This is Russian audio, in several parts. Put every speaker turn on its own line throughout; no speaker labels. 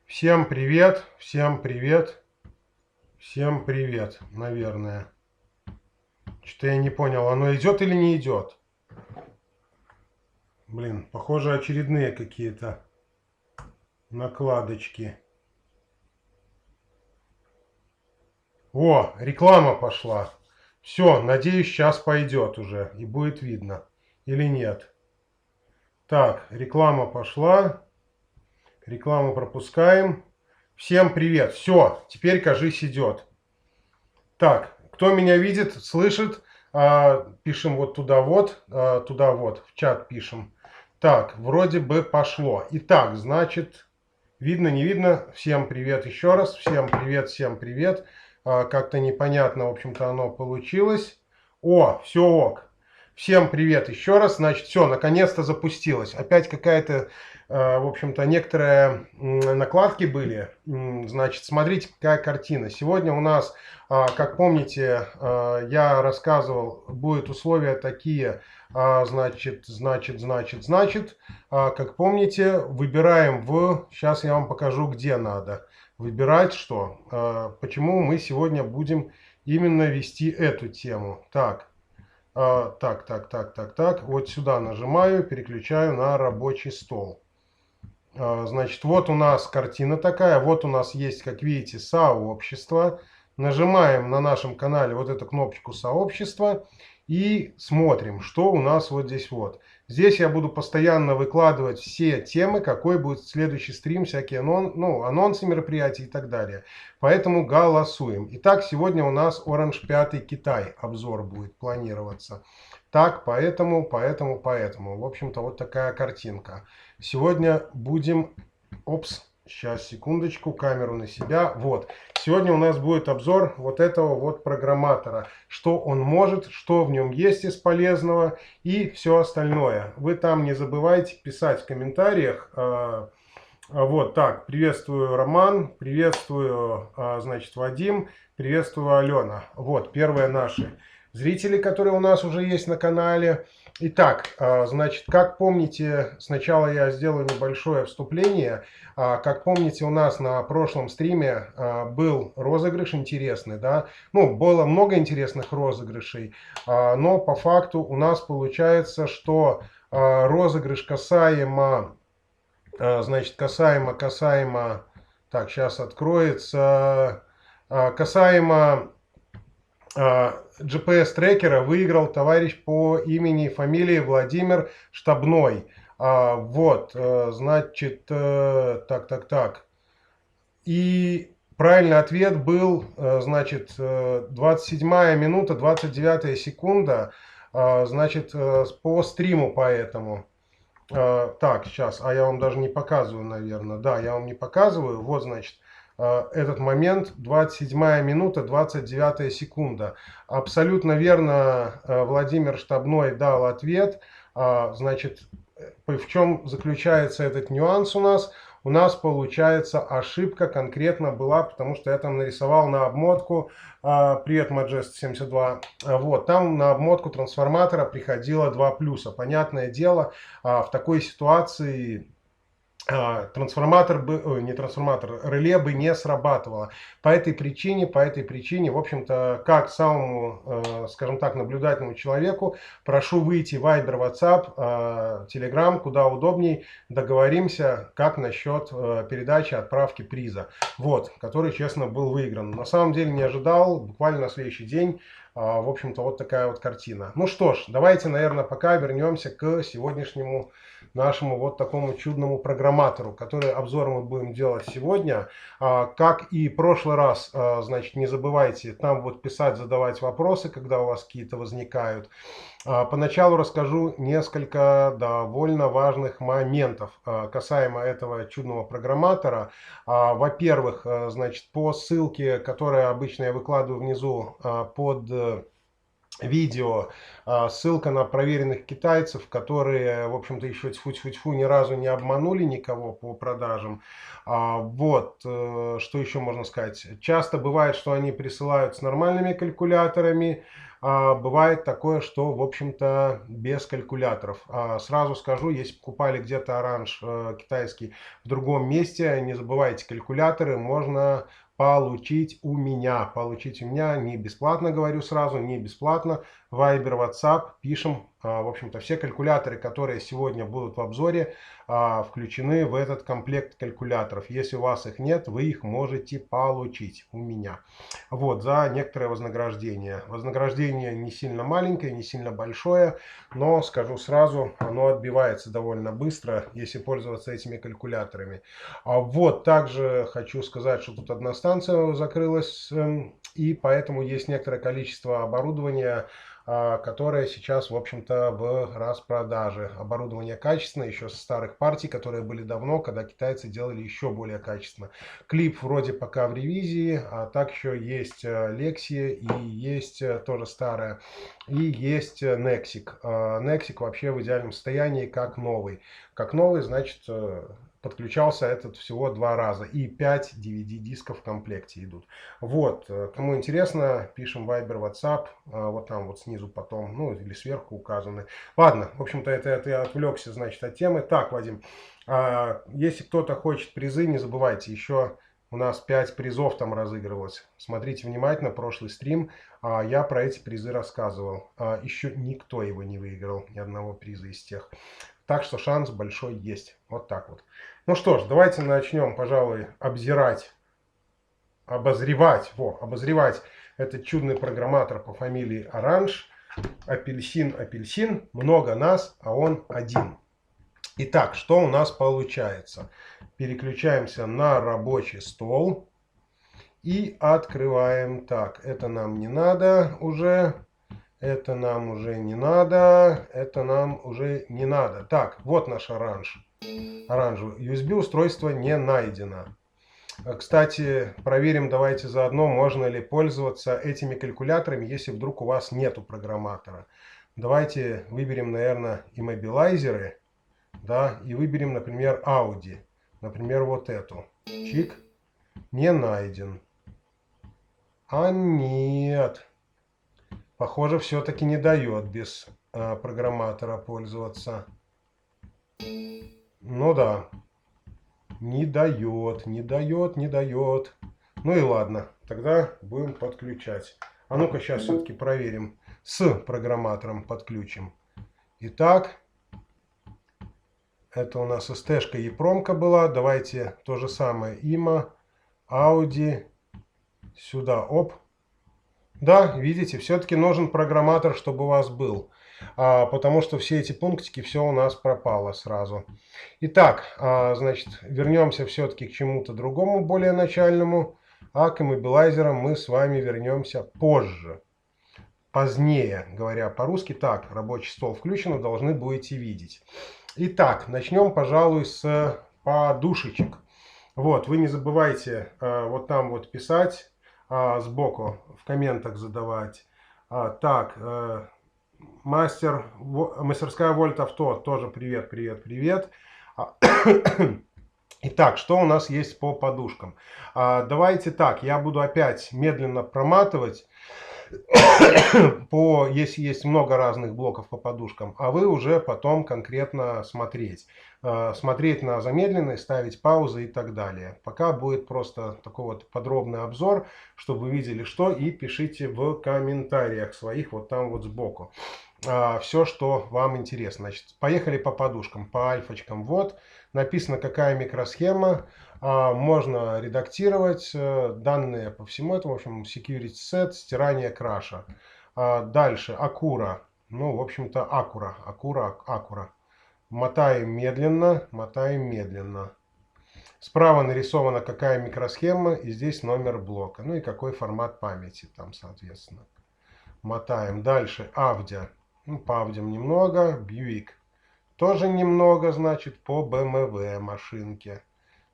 Всем привет, всем привет, всем привет, наверное. Что-то я не понял, оно идет или не идет? Блин, похоже, очередные какие-то накладочки. О, реклама пошла. Все, надеюсь, сейчас пойдет уже и будет видно. Или нет? Так, реклама пошла. Рекламу пропускаем. Всем привет. Все, теперь, кажись, идет. Так, кто меня видит, слышит, пишем вот туда вот, в чат пишем. Так, вроде бы пошло. Итак, значит, видно, не видно. Всем привет еще раз. Всем привет, всем привет. Как-то непонятно, в общем-то, оно получилось. О, все ок. Всем привет еще раз. Значит, все, наконец-то запустилось. Опять какая-то, в общем-то, некоторые накладки были. Значит, смотрите, какая картина. Сегодня у нас, как помните, я рассказывал, будут условия такие, значит, как помните, выбираем сейчас я вам покажу, где надо выбирать что. Почему мы сегодня будем именно вести эту тему. Так. Так. Вот сюда нажимаю, переключаю на рабочий стол. Значит, вот у нас картина такая. Вот у нас есть, как видите, сообщество. Нажимаем на нашем канале вот эту кнопочку сообщества и смотрим, что у нас вот здесь вот. Здесь я буду постоянно выкладывать все темы, какой будет следующий стрим, всякие анонсы мероприятий и так далее. Поэтому голосуем. Итак, сегодня у нас Orange 5 Китай обзор будет планироваться. Так, поэтому. В общем-то, вот такая картинка. Сегодня будем... Опс, сейчас, секундочку, камеру на себя. Вот. Сегодня у нас будет обзор вот этого вот программатора. Что он может, что в нем есть из полезного и все остальное. Вы там не забывайте писать в комментариях. Вот так, приветствую, Роман, приветствую, значит, Вадим, приветствую, Алена. Вот, первые наши зрители, которые у нас уже есть на канале. Итак, значит, как помните, сначала я сделаю небольшое вступление. Как помните, у нас на прошлом стриме был розыгрыш интересный, да? Ну, было много интересных розыгрышей, но по факту у нас получается, что розыгрыш касаемо... Значит, касаемо, так, сейчас откроется, касаемо GPS-трекера выиграл товарищ по имени и фамилии Владимир Штабной. Вот, значит, так. И правильный ответ был, значит, 27 минута, 29 секунда, значит, по стриму поэтому. Так, сейчас, я вам даже не показываю, наверное. Да, я вам не показываю. Вот, значит, этот момент, 27 минута, 29 секунда. Абсолютно верно Владимир Штабной дал ответ. Значит, в чем заключается этот нюанс у нас? У нас получается ошибка конкретно была, потому что я там нарисовал на обмотку, привет, Majesty 72, вот, там на обмотку трансформатора приходило 2 плюса. Понятное дело, в такой ситуации реле бы не сработало. По этой причине, в общем-то, как самому, скажем так, наблюдательному человеку, прошу выйти в Viber, WhatsApp, Telegram, куда удобней, договоримся, как насчет передачи, отправки приза, вот, который, честно, был выигран. На самом деле не ожидал, буквально на следующий день. В общем-то, вот такая вот картина. Ну что ж, давайте, наверное, пока вернемся к сегодняшнему нашему вот такому чудному программатору, который обзор мы будем делать сегодня. Как и в прошлый раз, значит, не забывайте там вот писать, задавать вопросы, когда у вас какие-то возникают. Поначалу расскажу несколько довольно важных моментов касаемо этого чудного программатора. Во-первых, значит, по ссылке, которую обычно я выкладываю внизу под видео, ссылка на проверенных китайцев, которые, в общем-то, еще тьфу-тьфу-тьфу ни разу не обманули никого по продажам. Вот, что еще можно сказать. Часто бывает, что они присылают с нормальными калькуляторами, бывает такое, что, в общем-то, без калькуляторов. Сразу скажу, если покупали где-то оранж китайский в другом месте, не забывайте, калькуляторы можно получить у меня. Получить у меня не бесплатно, говорю сразу, не бесплатно. Viber, WhatsApp, пишем. В общем-то, все калькуляторы, которые сегодня будут в обзоре, включены в этот комплект калькуляторов. Если у вас их нет, вы их можете получить у меня. Вот, за некоторое вознаграждение. Вознаграждение не сильно маленькое, не сильно большое, но, скажу сразу, оно отбивается довольно быстро, если пользоваться этими калькуляторами. Вот, также хочу сказать, что тут одна станция закрылась, и поэтому есть некоторое количество оборудования, которое сейчас, в общем-то, в распродаже. Оборудование качественное, еще со старых партий, которые были давно, когда китайцы делали еще более качественно. Клип вроде пока в ревизии, а так еще есть Lexi и есть тоже старая, и есть Nexik. Nexik вообще в идеальном состоянии, как новый. Как новый, значит, подключался этот всего 2 раза. И 5 DVD-дисков в комплекте идут. Вот, кому интересно, пишем Viber, WhatsApp. Вот там вот снизу потом, ну или сверху указаны. Ладно, в общем-то, это я отвлекся, значит, от темы. Так, Вадим, если кто-то хочет призы, не забывайте, еще у нас 5 призов там разыгрывалось. Смотрите внимательно, прошлый стрим, я про эти призы рассказывал. Еще никто его не выиграл, ни одного приза из тех. Так что шанс большой есть. Вот так вот. Ну что ж, давайте начнем, пожалуй, обозревать этот чудный программатор по фамилии Оранж. Апельсин, апельсин, много нас, а он один. Итак, что у нас получается? Переключаемся на рабочий стол и открываем. Так, это нам не надо уже. Это нам уже не надо. Это нам уже не надо. Так, вот наш оранж. Оранжевый. USB устройство не найдено. Кстати, проверим давайте заодно, можно ли пользоваться этими калькуляторами, если вдруг у вас нету программатора. Давайте выберем, наверное, иммобилайзеры, да, и выберем, например, Audi. Например, вот эту. Чик. Не найден. А нет. Похоже, все-таки не дает без программатора пользоваться. Ну да. Не дает, не дает, не дает. Ну и ладно, тогда будем подключать. А ну-ка сейчас все-таки проверим. С программатором подключим. Итак, это у нас ST-шка EEPROM-ка была. Давайте то же самое. IMA, Audi. Сюда, оп. Да, видите, все-таки нужен программатор, чтобы у вас был. Потому что все эти пунктики, все у нас пропало сразу. Итак, значит, вернемся все-таки к чему-то другому, более начальному. А к иммобилайзерам мы с вами вернемся позже. Позднее, говоря по-русски. Так, рабочий стол включен, должны будете видеть. Итак, начнем, пожалуй, с подушечек. Вот, вы не забывайте вот там вот писать, сбоку в комментах задавать. Так, мастерская Вольт Авто, тоже привет, привет, привет. Итак, что у нас есть по подушкам? Давайте так, я буду опять медленно проматывать, если есть много разных блоков по подушкам, а вы уже потом конкретно смотреть. Смотреть на замедленный, ставить паузы и так далее. Пока будет просто такой вот подробный обзор, чтобы вы видели что, и пишите в комментариях своих вот там вот сбоку. Все, что вам интересно. Значит, поехали по подушкам, по альфочкам. Вот, написано, какая микросхема. Можно редактировать данные по всему этому. В общем, security set, стирание краша. Дальше, Акура. Ну, в общем-то, Акура. Мотаем медленно, мотаем медленно. Справа нарисована какая микросхема, и здесь номер блока. Ну и какой формат памяти там, соответственно. Мотаем. Дальше, Авдия. Ну, по Авдиям немного. Бьюик. Тоже немного, значит, по BMW машинке.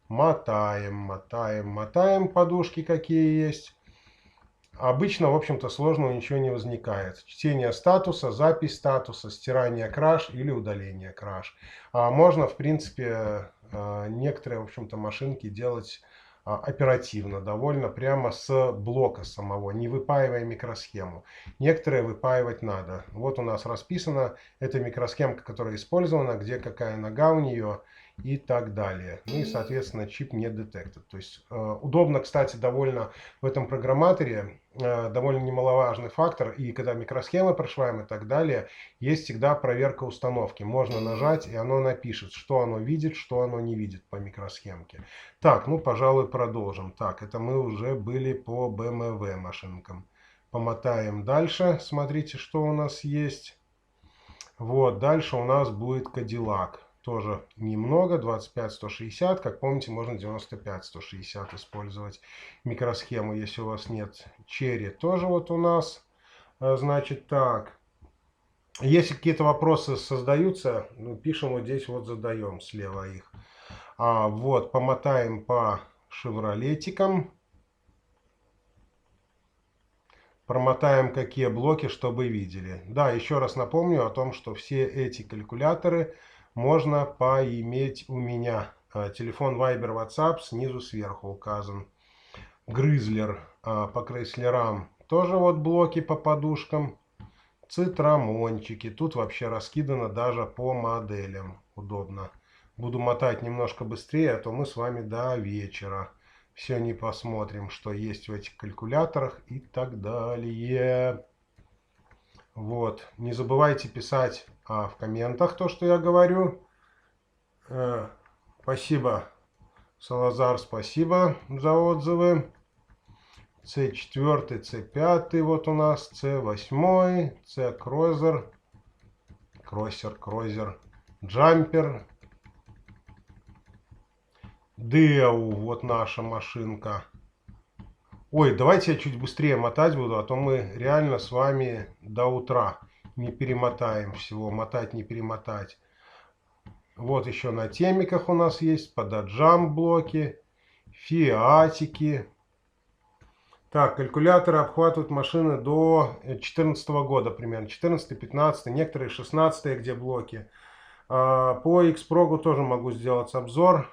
Мотаем, мотаем, мотаем. Подушки какие есть. Обычно, в общем-то, сложного ничего не возникает. Чтение статуса, запись статуса, стирание краш или удаление краш. Можно, в принципе, некоторые, в общем-то, машинки делать оперативно, довольно прямо с блока самого, не выпаивая микросхему. Некоторые выпаивать надо. Вот у нас расписана эта микросхемка, которая использована, где какая нога у нее и так далее. Ну и, соответственно, чип не detected. То есть удобно, кстати, довольно в этом программаторе, довольно немаловажный фактор. И когда микросхемы прошиваем и так далее, есть всегда проверка установки. Можно нажать, и оно напишет, что оно видит, что оно не видит по микросхемке. Так, ну, пожалуй, продолжим. Так, это мы уже были по BMW машинкам. Помотаем дальше. Смотрите, что у нас есть. Вот, дальше у нас будет Cadillac. Тоже немного, 25-160. Как помните, можно 95-160 использовать микросхему, если у вас нет. Cherry тоже вот у нас. Значит так. Если какие-то вопросы создаются, ну, пишем вот здесь, вот задаем слева их. Вот, помотаем по шевролетикам. Промотаем какие блоки, чтобы видели. Да, еще раз напомню о том, что все эти калькуляторы можно поиметь у меня. Телефон Viber, WhatsApp снизу сверху указан. Грызлер по крейслерам. Тоже вот блоки по подушкам. Цитрамончики. Тут вообще раскидано даже по моделям. Удобно. Буду мотать немножко быстрее, а то мы с вами до вечера все не посмотрим, что есть в этих калькуляторах и так далее. Вот. Не забывайте писать в комментах то, что я говорю. Спасибо, Салазар, спасибо за отзывы. C4, C5 вот у нас, C8, C-Крозер, Крозер, Джампер. Деу, вот наша машинка. Ой, давайте я чуть быстрее мотать буду, а то мы реально с вами до утра не перемотаем всего. Мотать, не перемотать. Вот еще на темиках у нас есть подаджам блоки, фиатики. Так, калькуляторы обхватывают машины до 2014 года примерно. 14, 15, некоторые 16, где блоки. По Xprog тоже могу сделать обзор.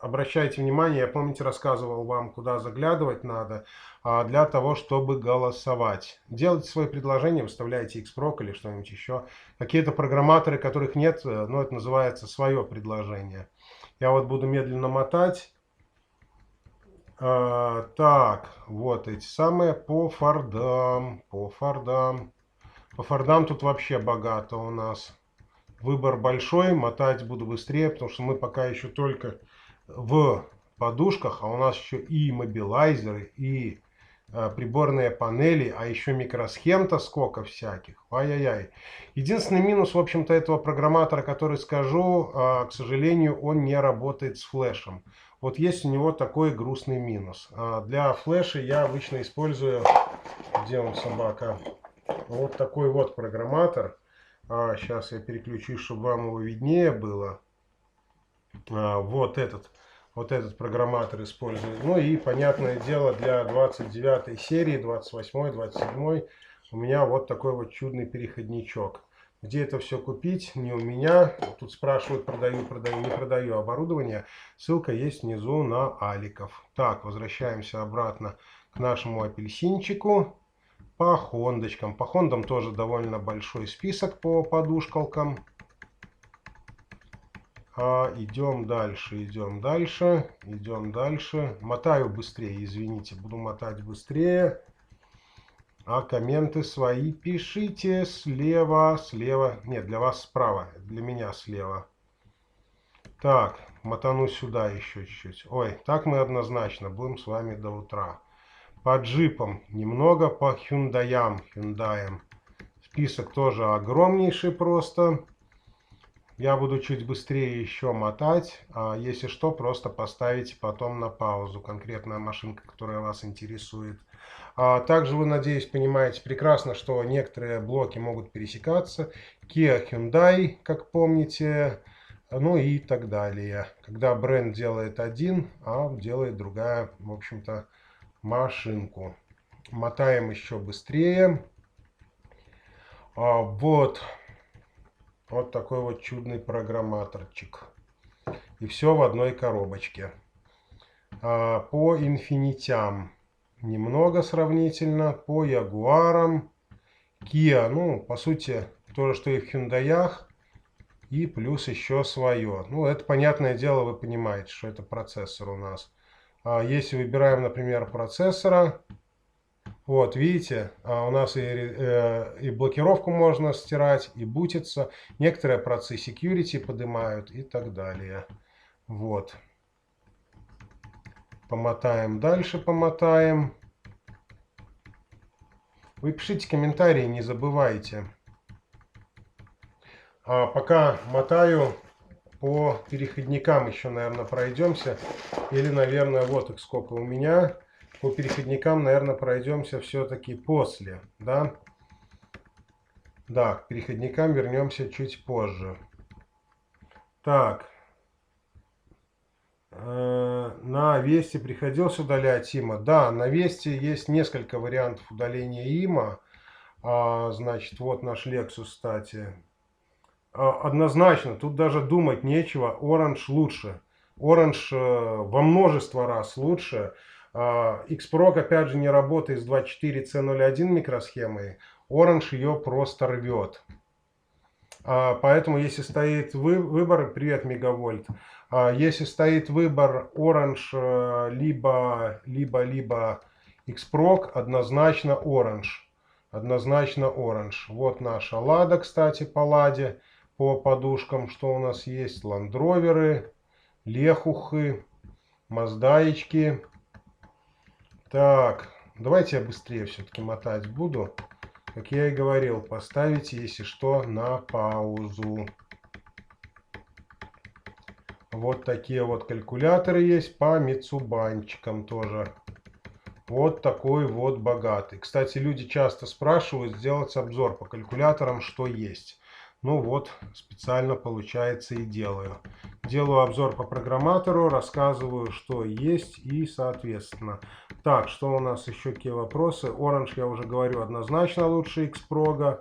Обращайте внимание, я, помните, рассказывал вам, куда заглядывать надо, для того, чтобы голосовать. Делайте свои предложения, выставляйте Xprog или что-нибудь еще. Какие-то программаторы, которых нет, но это называется свое предложение. Я вот буду медленно мотать. Так, вот эти самые по Фордам. По Фордам тут вообще богато у нас. Выбор большой, мотать буду быстрее, потому что мы пока еще только в подушках, а у нас еще и мобилайзеры, и приборные панели, а еще микросхем-то сколько всяких. Ай-яй-яй. Единственный минус, в общем-то, этого программатора, который скажу, к сожалению, он не работает с флешем. Вот есть у него такой грустный минус. Для флеша я обычно использую, где он, собака, вот такой вот программатор. Сейчас я переключусь, чтобы вам его виднее было. Вот этот программатор использую. Ну и, понятное дело, для 29 серии, 28, 27 у меня вот такой вот чудный переходничок. Где это все купить? Не у меня. Тут спрашивают, продаю, не продаю оборудование. Ссылка есть внизу на Аликов. Так, возвращаемся обратно к нашему апельсинчику. По хондочкам. По хондам тоже довольно большой список по подушкалкам. Идем дальше. Мотаю быстрее, извините, буду мотать быстрее. Комменты свои пишите слева. Нет, для вас справа, для меня слева. Так, мотану сюда еще чуть-чуть. Ой, так мы однозначно будем с вами до утра. По джипам немного, по хюндаям. Список тоже огромнейший просто. Я буду чуть быстрее еще мотать. Если что, просто поставите потом на паузу конкретная машинка, которая вас интересует. Также вы, надеюсь, понимаете прекрасно, что некоторые блоки могут пересекаться. Kia, Hyundai, как помните, ну и так далее. Когда бренд делает один, делает другая, в общем-то, машинку. Мотаем еще быстрее. Вот такой вот чудный программаторчик. И все в одной коробочке. По инфинитям немного сравнительно. По ягуарам. Kia, ну, по сути, то же, что и в Hyundai'ях. И плюс еще свое. Ну, это понятное дело, вы понимаете, что это процессор у нас. Если выбираем, например, процессора, вот, видите, у нас и блокировку можно стирать, и бутиться. Некоторые процы security поднимают и так далее. Вот. Помотаем дальше, помотаем. Вы пишите комментарии, не забывайте. Пока мотаю, по переходникам еще, наверное, пройдемся. Или, наверное, вот их сколько у меня. По переходникам, наверное, пройдемся все-таки после. Да? Да, к переходникам вернемся чуть позже. Так. На Весте приходилось удалять има? Да, на Весте есть несколько вариантов удаления има. Значит, вот наш Lexus, кстати. Однозначно, тут даже думать нечего. Orange лучше. Orange во множество раз лучше. Xprog, опять же, не работает с 24C01 микросхемой. Orange ее просто рвет. Поэтому, если стоит выбор, привет, Мегавольт, если стоит выбор Orange либо Xprog, однозначно Orange. Однозначно Orange. Вот наша Лада, кстати, по Ладе, по подушкам, что у нас есть. Ландроверы, Лехухы, Маздаечки. Так, давайте я быстрее все-таки мотать буду. Как я и говорил, поставите, если что, на паузу. Вот такие вот калькуляторы есть по мицубанчикам тоже. Вот такой вот богатый. Кстати, люди часто спрашивают сделать обзор по калькуляторам, что есть. Ну вот, специально получается и делаю. Делаю обзор по программатору, рассказываю, что есть и соответственно. Так, что у нас еще, какие вопросы? Orange, я уже говорю, однозначно лучше Xprog.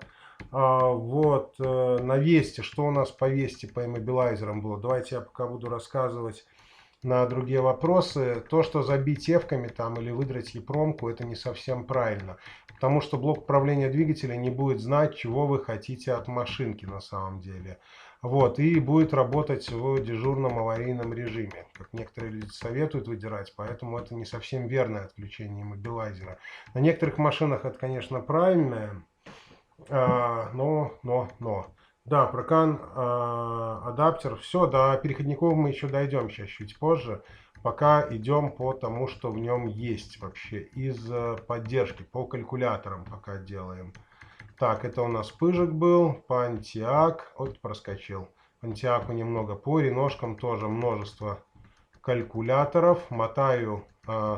Вот, на Весте, что у нас по Весте, по иммобилайзерам было? Давайте я пока буду рассказывать на другие вопросы. То, что забить эвками там или выдрать епромку, это не совсем правильно. Потому что блок управления двигателя не будет знать, чего вы хотите от машинки на самом деле. Вот, и будет работать в дежурном аварийном режиме. Как некоторые люди советуют выдирать, поэтому это не совсем верное отключение иммобилайзера. На некоторых машинах это, конечно, правильное, но. Да, прокан, адаптер. Все, до переходников мы еще дойдем сейчас чуть позже. Пока идем по тому, что в нем есть вообще из поддержки. По калькуляторам пока делаем. Так, это у нас пыжик был. Пантиак. Вот проскочил. Пантиаку немного. По реношкам тоже множество калькуляторов. Мотаю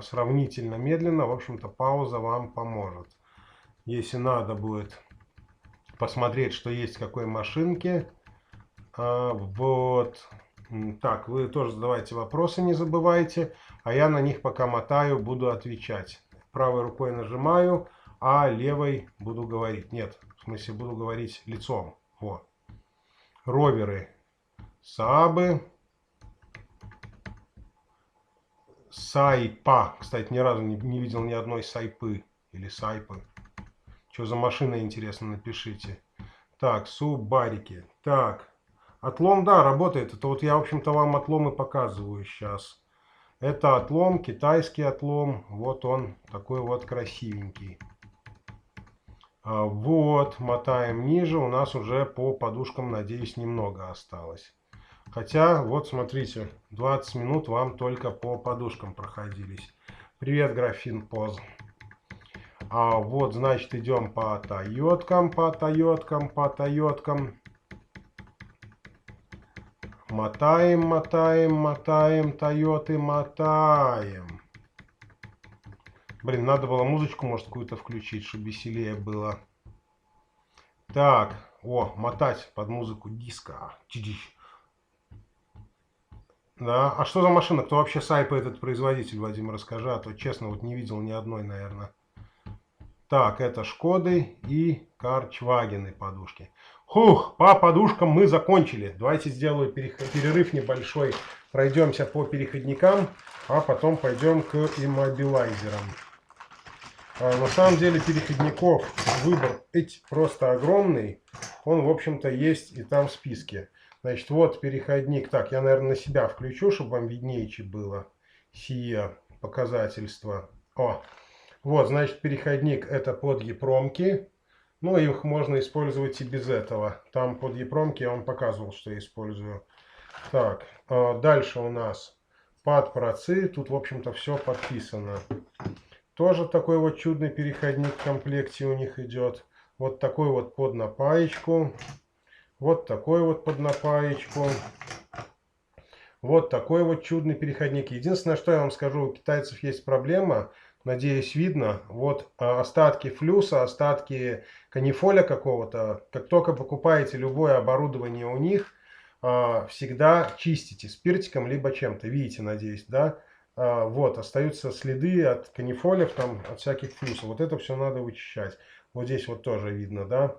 сравнительно медленно. В общем-то, пауза вам поможет. Если надо будет посмотреть, что есть в какой машинке. Вот. Так, вы тоже задавайте вопросы, не забывайте. А я на них пока мотаю, буду отвечать. Правой рукой нажимаю, а левой буду говорить. Нет, в смысле буду говорить лицом. Вот. Роверы. Саабы. Сайпа. Кстати, ни разу не видел ни одной сайпы. Или сайпы. Что за машина, интересно, напишите. Так, субарики. Так, отлом, да, работает. Это вот я, в общем-то, вам отломы показываю сейчас. Это отлом, китайский отлом. Вот он, такой вот красивенький. Вот, мотаем ниже. У нас уже по подушкам, надеюсь, немного осталось. Хотя, вот смотрите, 20 минут вам только по подушкам проходились. Привет, графин Поз. Вот, значит, идем по Тойоткам, по Тойоткам, по Тойоткам. Мотаем, мотаем, мотаем, Тойоты мотаем. Блин, надо было музычку, может, какую-то включить, чтобы веселее было. Так, мотать под музыку диско. Да, а что за машина? Кто вообще сайпа этот производитель, Вадим, расскажи, а то, честно, вот не видел ни одной, наверное. Так, это Шкоды и Карчвагены подушки. Хух, по подушкам мы закончили. Давайте сделаю перерыв небольшой. Пройдемся по переходникам, а потом пойдем к иммобилайзерам. На самом деле переходников выбор просто огромный. Он, в общем-то, есть и там в списке. Значит, вот переходник. Так, я, наверное, на себя включу, чтобы вам виднее было сие показательство. О, вот, значит, переходник это под EEPROM-ки. Ну, их можно использовать и без этого. Там под EEPROM-ки я вам показывал, что я использую. Так, дальше у нас под процы. Тут, в общем-то, все подписано. Тоже такой вот чудный переходник в комплекте у них идет. Вот такой вот под напаечку. Вот такой вот под напаечку. Вот такой вот чудный переходник. Единственное, что я вам скажу, у китайцев есть проблема. Надеюсь, видно. Вот остатки флюса, остатки канифоля какого-то. Как только покупаете любое оборудование у них, всегда чистите спиртиком либо чем-то. Видите, надеюсь, да? Вот, остаются следы от канифолев, там, от всяких флюсов. Вот это все надо вычищать. Вот здесь вот тоже видно, да?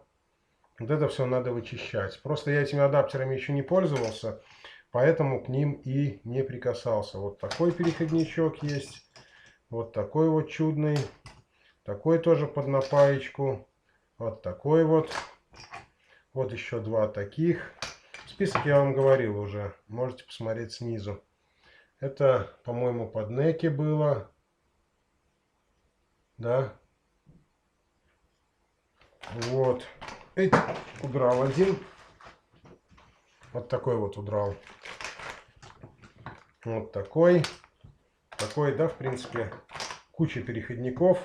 Вот это все надо вычищать. Просто я этими адаптерами еще не пользовался, поэтому к ним и не прикасался. Вот такой переходничок есть. Вот такой вот чудный. Такой тоже под напаечку. Вот такой вот. Вот еще два таких. Список я вам говорил уже. Можете посмотреть снизу. Это, по-моему, под неки было. Да. Вот. Удрал один. Вот такой вот удрал. Вот такой. Такой, да, в принципе, куча переходников.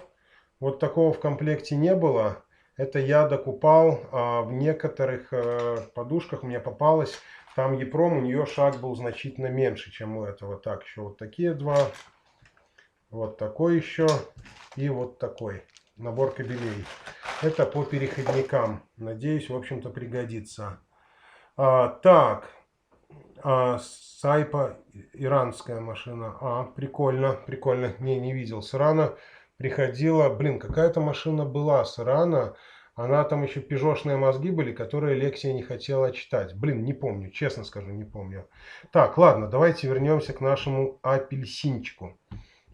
Вот такого в комплекте не было. Это я докупал в некоторых подушках мне попалось. Там EEPROM, у нее шаг был значительно меньше, чем у этого. Так, еще вот такие два. Вот такой еще. И вот такой. Набор кабелей. Это по переходникам. Надеюсь, в общем-то, пригодится. Так. Сайпа, иранская машина. Прикольно, прикольно. Не видел с Ирана. Приходила, блин, какая-то машина была с Ирана. Она там еще пижошные мозги были, которые Лексия не хотела читать. Блин, не помню, честно скажу, не помню. Так, ладно, давайте вернемся к нашему апельсинчику.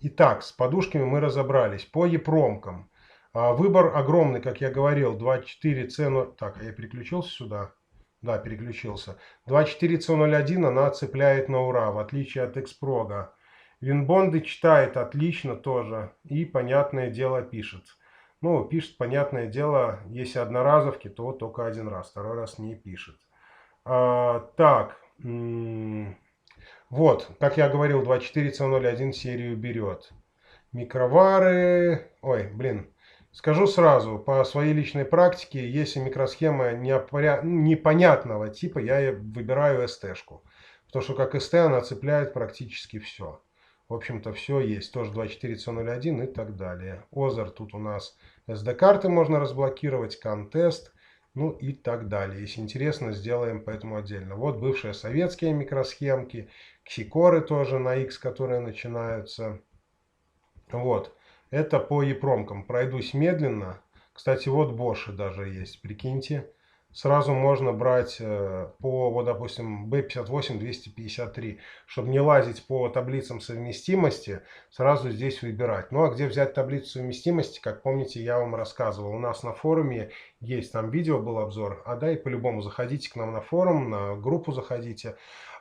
Итак, с подушками мы разобрались. По EEPROM-кам. Выбор огромный, как я говорил. 24C0... Так, я переключился сюда. Да, переключился. 24C01 она цепляет на ура, в отличие от Xprog. Винбонды читает отлично тоже. И, понятное дело, пишет. Ну, пишет, понятное дело, если одноразовки, то только один раз. Второй раз не пишет. Так. Вот, как я говорил, 24C01 серию берет. Микровары... Ой, блин. Скажу сразу, по своей личной практике, если микросхема непонятного типа, я выбираю ST-шку. Потому что как ST она цепляет практически все. В общем-то, все есть. Тоже 24C01 и так далее. Озер тут у нас SD-карты можно разблокировать, контест, ну и так далее. Если интересно, сделаем поэтому отдельно. Вот бывшие советские микросхемки, ксикоры тоже на X, которые начинаются. Вот. Это по EEPROM-кам. Пройдусь медленно. Кстати, вот Bosch даже есть, прикиньте. Сразу можно брать по, вот, допустим, B58-253. Чтобы не лазить по таблицам совместимости, сразу здесь выбирать. Ну, а где взять таблицу совместимости, как помните, я вам рассказывал. У нас на форуме есть, там видео был обзор. Да, и по-любому заходите к нам на форум, на группу заходите.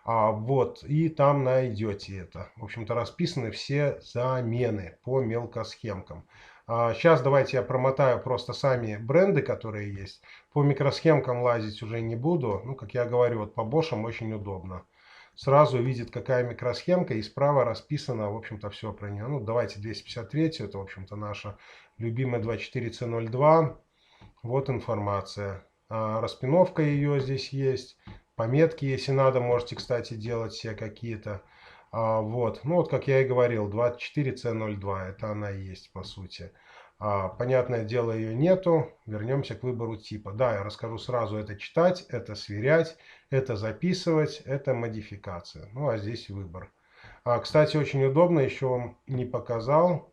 Вот, и там найдете это. В общем-то, расписаны все замены по мелкосхемкам. Сейчас давайте я промотаю просто сами бренды, которые есть. По микросхемкам лазить уже не буду. Ну, как я говорю, вот по Bosch очень удобно. Сразу видит, какая микросхемка, и справа расписано, в общем-то, все про нее. Ну, давайте 253, это, в общем-то, наша любимая 24C02. Вот информация. Распиновка ее здесь есть. Пометки, если надо, можете, кстати, делать все какие-то. Вот. Ну, вот, как я и говорил, 24C02. Это она и есть, по сути. Понятное дело, ее нету. Вернемся к выбору типа. Да, я расскажу сразу. Это читать, это сверять, это записывать, это модификация. Ну, а здесь выбор. Кстати, очень удобно. Еще вам не показал.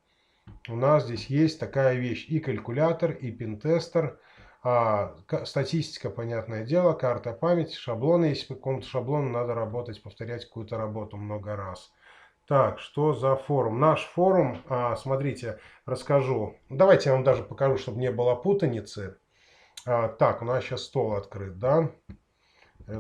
у нас здесь есть такая вещь: и калькулятор, и пинтестер, статистика, понятное дело, карта памяти, шаблоны. Если по какому-то шаблону надо работать, повторять какую-то работу много раз. Так, что за форум? Наш форум, смотрите, расскажу. Давайте я вам даже покажу, чтобы не было путаницы. Так, у нас сейчас стол открыт, да?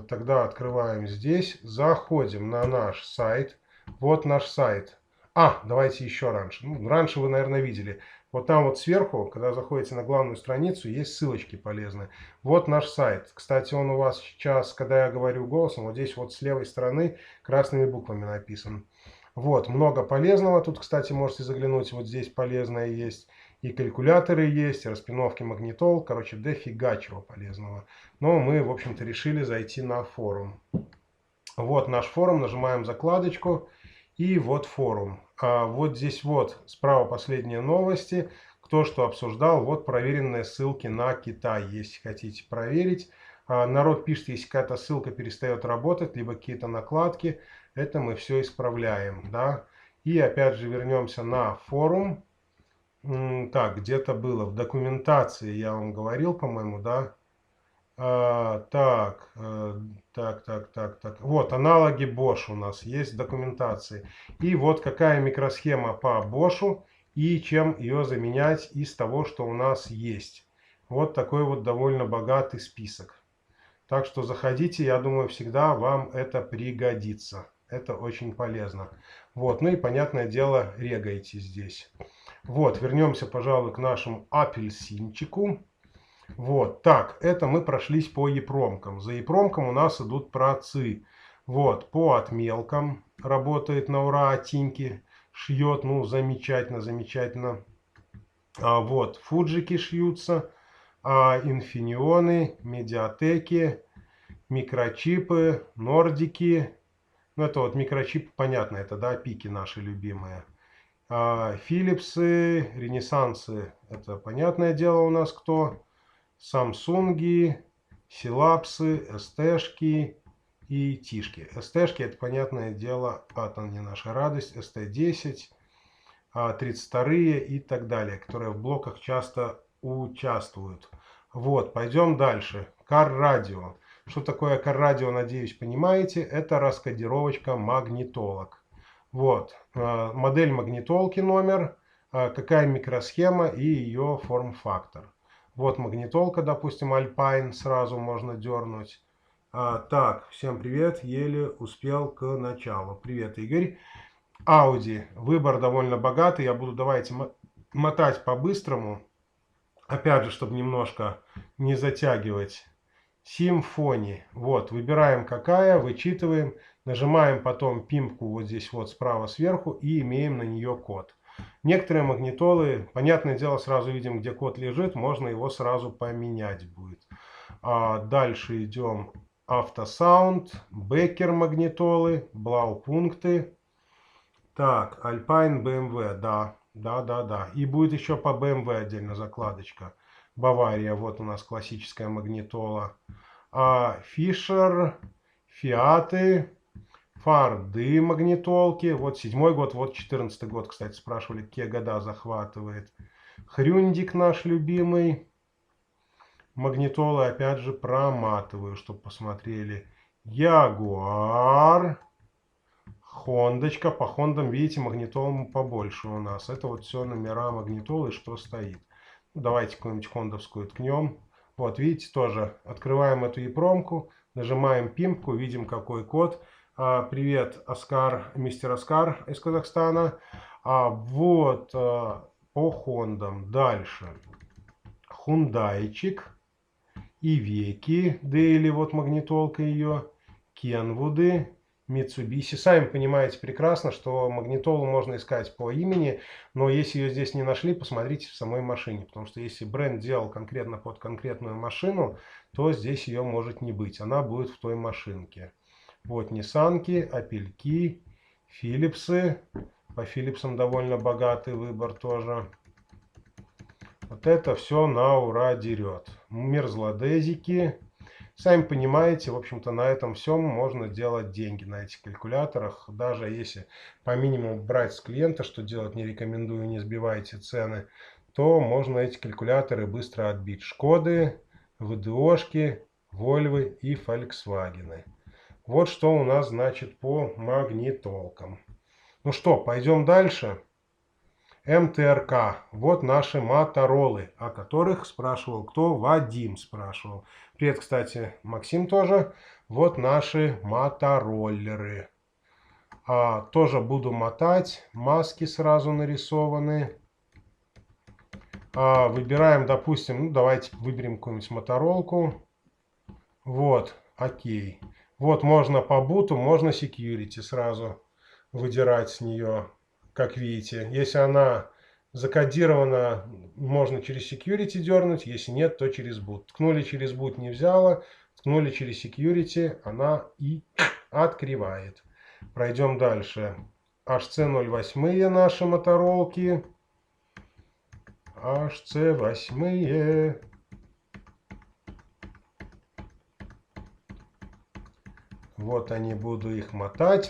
Тогда открываем здесь, заходим на наш сайт. Вот наш сайт. Давайте еще раньше. Ну, раньше вы, наверное, видели. Вот там вот сверху, когда заходите на главную страницу, есть ссылочки полезные. Вот наш сайт. Кстати, он у вас сейчас, когда я говорю голосом, вот здесь вот с левой стороны красными буквами написан. Вот, много полезного. Тут, кстати, можете заглянуть. Вот здесь полезное есть. И калькуляторы есть, и распиновки магнитол. Короче, дофига чего полезного. Но мы, в общем-то, решили зайти на форум. Вот наш форум. Нажимаем закладочку. И вот форум. Вот здесь вот справа последние новости. Кто что обсуждал. Вот проверенные ссылки на Китай, если хотите проверить. Народ пишет, если какая-то ссылка перестает работать, либо какие-то накладки. Это мы все исправляем. Да? И опять же вернемся на форум. Так, где-то было в документации, я вам говорил, по-моему, да? Так. Вот, аналоги Bosch у нас есть в документации. И вот какая микросхема по Bosch и чем ее заменять из того, что у нас есть. Вот такой вот довольно богатый список. Так что заходите, я думаю, всегда вам это пригодится. Это очень полезно. Вот, ну и понятное дело, регайте здесь. Вот, вернемся, пожалуй, к нашему апельсинчику. Вот, так, это мы прошлись по епромкам. За епромком у нас идут процы. Вот, по отмелкам работает на ура, Тиньки шьет, ну, замечательно, замечательно. Вот, фуджики шьются, инфинионы, медиатеки, микрочипы, нордики. Ну, это вот микрочип, понятно, это, да, пики наши любимые. Филипсы, ренессансы, это понятное дело у нас кто. Самсунги, Силапсы, СТшки и Тишки. СТшки, это понятное дело, атом не наша радость. СТ-10, 32-е и так далее, которые в блоках часто участвуют. Вот, пойдем дальше. Кар-радио. Что такое кар-радио, надеюсь, понимаете? Это раскодировочка магнитолок. Вот, модель магнитолки номер, какая микросхема и ее форм-фактор. Вот магнитолка, допустим, Alpine, сразу можно дернуть. Так, всем привет, еле успел к началу. Привет, Игорь. Audi, выбор довольно богатый, я буду, давайте, мотать по-быстрому. Опять же, чтобы немножко не затягивать. Симфони. Вот, выбираем какая, вычитываем, нажимаем потом пимпку вот здесь вот справа сверху и имеем на нее код. Некоторые магнитолы, понятное дело, сразу видим, где код лежит, можно его сразу поменять будет. Дальше идем автосаунд, Беккер магнитолы, Блаупункты. Так, Alpine BMW, да. И будет еще по BMW отдельно закладочка. Бавария, вот у нас классическая магнитола. Фишер, Фиаты, Фарды магнитолки. Вот 7-й год, вот 14-й год, кстати, спрашивали, какие года захватывает. Хрюндик наш любимый. Магнитолы, опять же, проматываю, чтобы посмотрели. Ягуар. Хондочка. По хондам, видите, магнитолам побольше у нас. Это вот все номера магнитолы, что стоит. Ну, давайте какую-нибудь хондовскую ткнем. Вот, видите, тоже открываем эту епромку, нажимаем пимпку, видим какой код. Привет, Оскар, мистер Оскар из Казахстана. Вот по хондам. Дальше. Хундайчик. Ивеки, Дейли, вот магнитолка ее. Кенвуды. Mitsubishi. Сами понимаете прекрасно, что магнитолу можно искать по имени, но если ее здесь не нашли, посмотрите в самой машине, потому что если бренд делал конкретно под конкретную машину, то здесь ее может не быть, она будет в той машинке. Вот Ниссанки, Опельки, Филипсы. По Филипсам довольно богатый выбор тоже. Вот это все на ура дерет. Мерзлодезики, Сами понимаете, в общем-то, на этом всем можно делать деньги, на этих калькуляторах. Даже если по минимуму брать с клиента, что делать не рекомендую, не сбивайте цены, то можно эти калькуляторы быстро отбить. Шкоды, ВДОшки, Вольвы и Фольксвагены. Вот что у нас, значит, по магнитолкам. Ну что, пойдем дальше. МТРК. Вот наши моторолы, о которых спрашивал кто? Вадим спрашивал. Привет, кстати, Максим тоже. Вот наши мотороллеры. Тоже буду мотать. Маски сразу нарисованы. Выбираем, допустим, ну давайте выберем какую-нибудь моторолку. Вот, окей. Вот можно по буту, можно security сразу выдирать с нее, как видите. Если она закодирована, можно через security дернуть, если нет, то через boot. Ткнули через boot, не взяла, ткнули через security, она и открывает. Пройдем дальше. HC08 наши моторолки. HC8. Вот они, буду их мотать.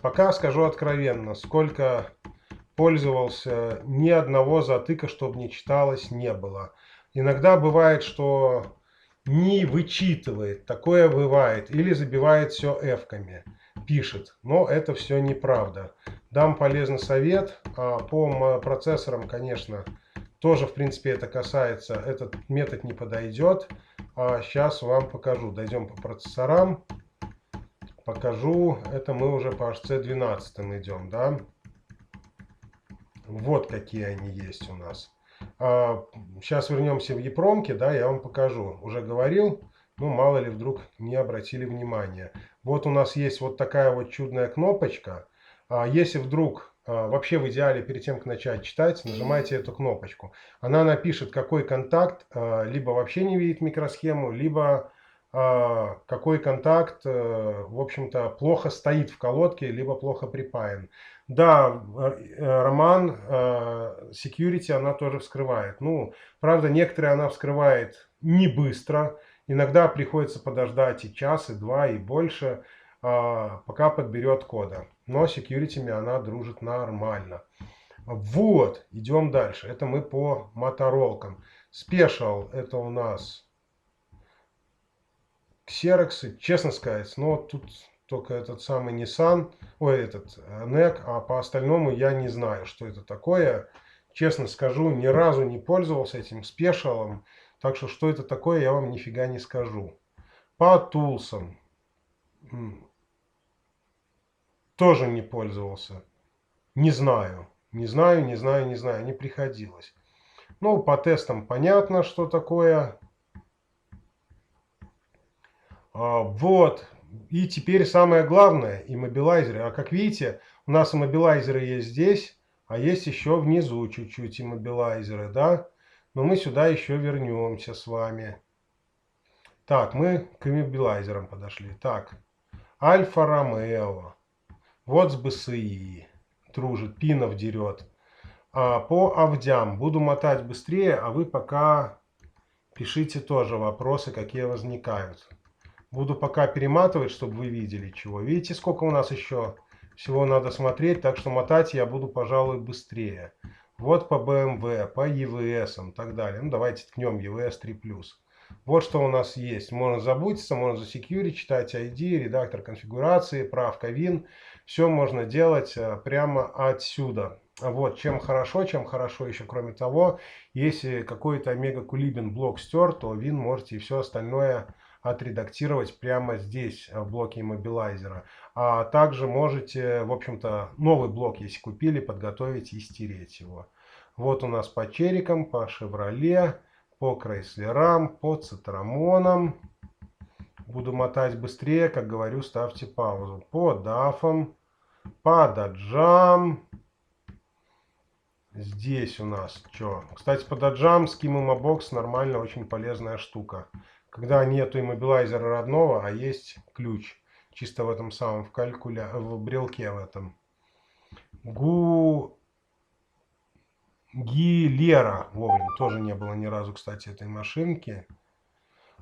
Пока скажу откровенно, сколько пользовался, ни одного затыка, чтобы не читалось, не было. Иногда бывает, что не вычитывает, такое бывает, или забивает все эвками, пишет, но это все неправда. Дам полезный совет, по процессорам, конечно, тоже в принципе это касается, этот метод не подойдет. Сейчас вам покажу, дойдем по процессорам, покажу, это мы уже по HC12 идем, да. Вот какие они есть у нас. Сейчас вернемся в EEPROM, да, я вам покажу. Уже говорил, ну мало ли вдруг не обратили внимания. Вот у нас есть вот такая вот чудная кнопочка. Если вдруг, вообще в идеале перед тем, как начать читать, нажимайте эту кнопочку. Она напишет, какой контакт либо вообще не видит микросхему, либо какой контакт, в общем-то, плохо стоит в колодке, либо плохо припаян. Да, Роман, security она тоже вскрывает. Ну, правда, некоторые она вскрывает не быстро. Иногда приходится подождать и час, и два, и больше, пока подберет кода. Но с security она дружит нормально. Вот, идем дальше. Это мы по моторолкам. Special это у нас Xerox, честно сказать, но тут только этот самый Nissan, ой, этот NEC, а по остальному я не знаю, что это такое. Честно скажу, ни разу не пользовался этим спешалом, так что это такое, я вам нифига не скажу. По тулсам тоже не пользовался. Не знаю, не приходилось. Ну, по тестам понятно, что такое. Вот. И теперь самое главное, иммобилайзеры. А как видите, у нас иммобилайзеры есть здесь, а есть еще внизу чуть-чуть иммобилайзеры, да? Но мы сюда еще вернемся с вами. Так, мы к иммобилайзерам подошли. Так, Альфа Ромео. Вот с БСИ. Дружит, пинов дерет. По Авдям буду мотать быстрее, а вы пока пишите тоже вопросы, какие возникают. Буду пока перематывать, чтобы вы видели чего. Видите, сколько у нас еще всего надо смотреть, так что мотать я буду, пожалуй, быстрее. Вот по BMW, по EVS и так далее. Ну, давайте ткнем EVS 3+. Вот что у нас есть. Можно заботиться, можно за security читать ID, редактор конфигурации, правка вин. Все можно делать прямо отсюда. Вот, чем хорошо еще, кроме того, если какой-то Омега Кулибин блок стер, то вин можете и все остальное отредактировать прямо здесь, в блоке иммобилайзера. А также можете, в общем-то, новый блок, если купили, подготовить и стереть его. Вот у нас по черикам, по Шевроле, по Крайслерам, по Цитрамонам. Буду мотать быстрее, как говорю, ставьте паузу. По Дафам, по Даджам. Здесь у нас что? Кстати, по Даджам Scheme Box нормально, очень полезная штука. Когда нету иммобилайзера родного, а есть ключ. Чисто в этом самом, в брелке в этом. Гилера. Блин, тоже не было ни разу, кстати, этой машинки.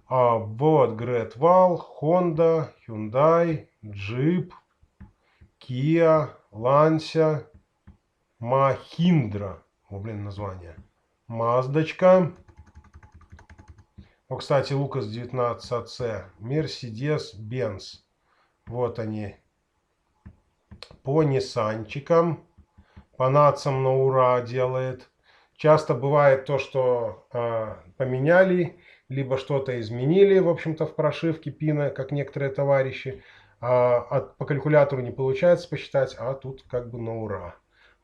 Вот Great Wall, Honda, Hyundai, Jeep, Kia, Lancia, Mahindra. Блин, название. Маздочка. Кстати, Лукас 19АЦ. Mercedes-Benz. Вот они. По Ниссанчикам. По нацам на ура делает. Часто бывает то, что поменяли, либо что-то изменили, в общем-то, в прошивке пина, как некоторые товарищи. По калькулятору не получается посчитать, а тут как бы на ура.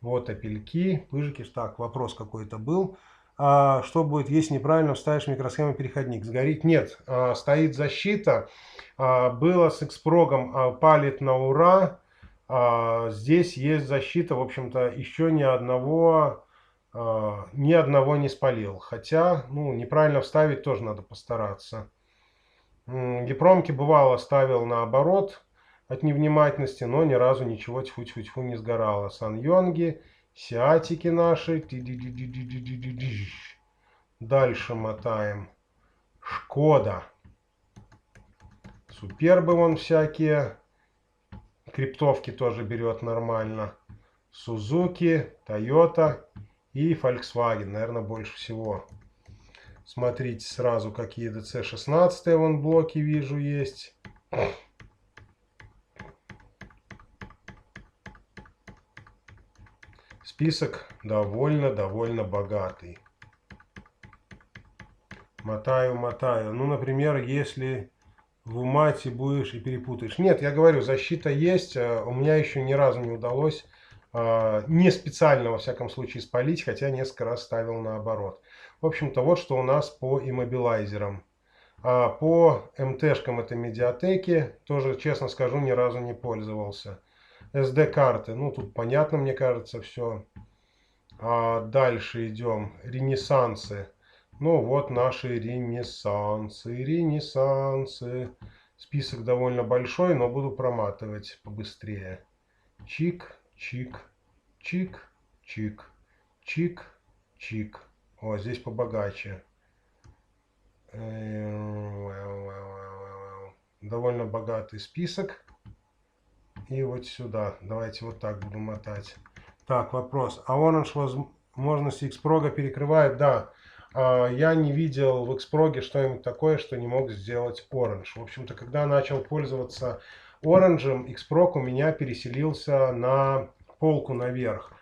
Вот опельки, пыжики. Так, вопрос какой-то был. Что будет, если неправильно вставишь микросхему переходник? Сгорит? Нет. Стоит защита. Было с Xprog палит на ура. Здесь есть защита, в общем-то, еще ни одного не спалил. Хотя, ну, неправильно вставить тоже надо постараться. Гипромки бывало ставил наоборот от невнимательности, но ни разу ничего тьфу-тьфу-тьфу не сгорало. Саньонги, сиатики наши. Дальше мотаем. Шкода. Супербы вон всякие. Криптовки тоже берет нормально. Сузуки, Тойота и Volkswagen, наверное, больше всего. Смотрите сразу, какие DC-16 вон блоки вижу есть. Список довольно богатый. Мотаю. Ну, например, если в умате будешь и перепутаешь. Нет, я говорю, защита есть. У меня еще ни разу не удалось не специально, во всяком случае, спалить, хотя несколько раз ставил наоборот. В общем-то, вот что у нас по иммобилайзерам. По МТшкам это медиатеки. Тоже, честно скажу, ни разу не пользовался. SD-карты. Ну, тут понятно, мне кажется, все. Дальше идем. Ренессансы. Ну, вот наши ренессансы. Список довольно большой, но буду проматывать побыстрее. Чик, чик, чик, чик, чик, чик. О, здесь побогаче. Довольно богатый список. И вот сюда. Давайте вот так буду мотать. Так, вопрос. А Orange возможности Xprog перекрывает? Да. Я не видел в Xprog что-нибудь такое, что не мог сделать Orange. В общем-то, когда начал пользоваться Orange, Xprog у меня переселился на полку наверх.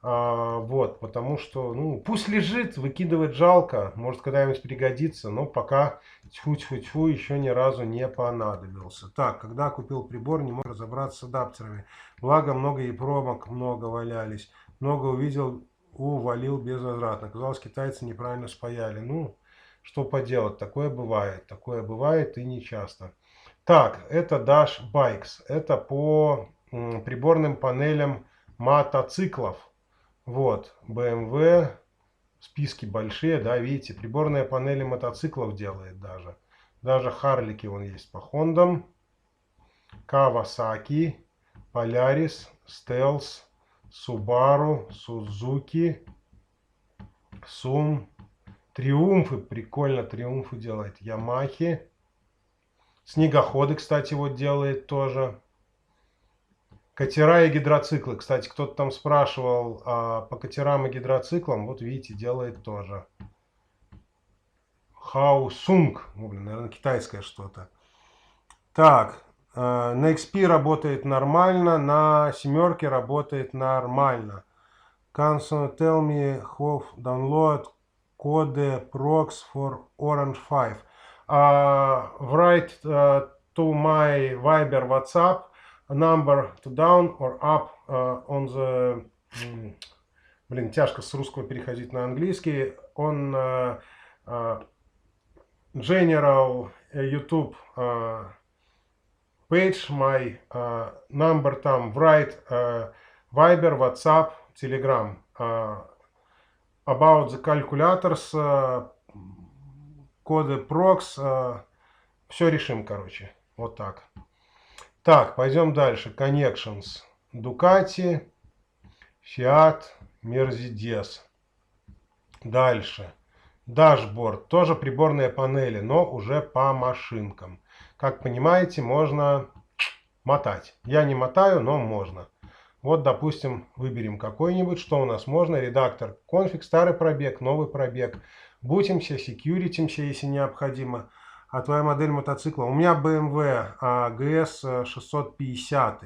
Вот, потому что, ну, пусть лежит, выкидывать жалко, может когда-нибудь пригодится, но пока тьфу-тьфу-тьфу еще ни разу не понадобился. Так, когда купил прибор, не мог разобраться с адаптерами. Благо, много EPROM, много валялись. Много увидел, увалил безвозвратно. Казалось, китайцы неправильно спаяли. Ну, что поделать, такое бывает и не часто. Так, это Dash Bikes, это по приборным панелям мотоциклов. Вот, BMW, списки большие, да, видите, приборные панели мотоциклов делает даже. Даже Харлики вон есть по Хондам. Kawasaki, Polaris, Stealth, Subaru, Suzuki, Sum. Триумфы, прикольно, Триумфы делает. Ямахи. Снегоходы, кстати, вот делает тоже. Катера и гидроциклы. Кстати, кто-то там спрашивал по катерам и гидроциклам. Вот видите, делает тоже. Хаусунг. Ну, блин, наверное, китайское что-то. Так, на XP работает нормально, на семерке работает нормально. Can you tell me how download code prox for Orange 5? Write to my Viber WhatsApp number to down or up on the... Блин, тяжко с русского переходить на английский. Он general YouTube page, my number там, write Viber, WhatsApp, Telegram. About the calculators, коды prox, все решим, короче. Вот так. Так, пойдем дальше. Connections. Ducati, Fiat, Mercedes. Дальше. Дашборд. Тоже приборные панели, но уже по машинкам. Как понимаете, можно мотать. Я не мотаю, но можно. Вот, допустим, выберем какой-нибудь. Что у нас можно? Редактор. Конфиг, старый пробег, новый пробег. Бутимся, секьюритимся, если необходимо. А твоя модель мотоцикла? У меня BMW GS 650.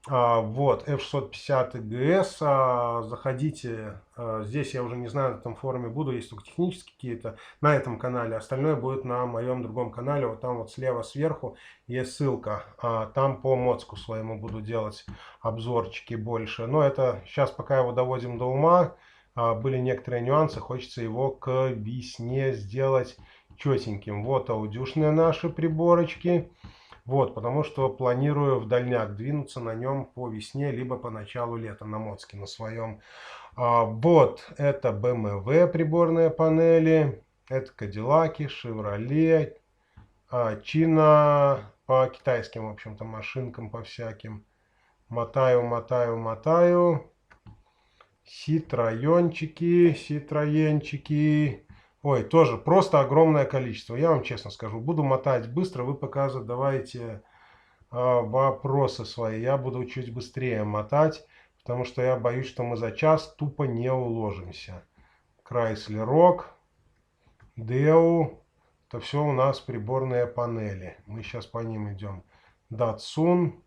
Вот, F650 GS. Заходите. Здесь я уже не знаю, на этом форуме буду. Есть только технические какие-то на этом канале. Остальное будет на моем другом канале. Вот там вот слева сверху есть ссылка. Там по моцку своему буду делать обзорчики больше. Но это сейчас пока его доводим до ума. Были некоторые нюансы. Хочется его к весне сделать четеньким. Вот аудюшные наши приборочки. Вот, потому что планирую в дальняк двинуться на нем по весне, либо по началу лета на моцке на своем. Вот, это BMW приборные панели, это Кадиллаки, Chevrolet, Чина по китайским, в общем-то, машинкам по всяким. Мотаю. Ситроенчики. Ой, тоже просто огромное количество. Я вам честно скажу, буду мотать быстро, вы пока задавайте вопросы свои. Я буду чуть быстрее мотать, потому что я боюсь, что мы за час тупо не уложимся. Chrysler Rock, Deo, это все у нас приборные панели. Мы сейчас по ним идем. Datsun,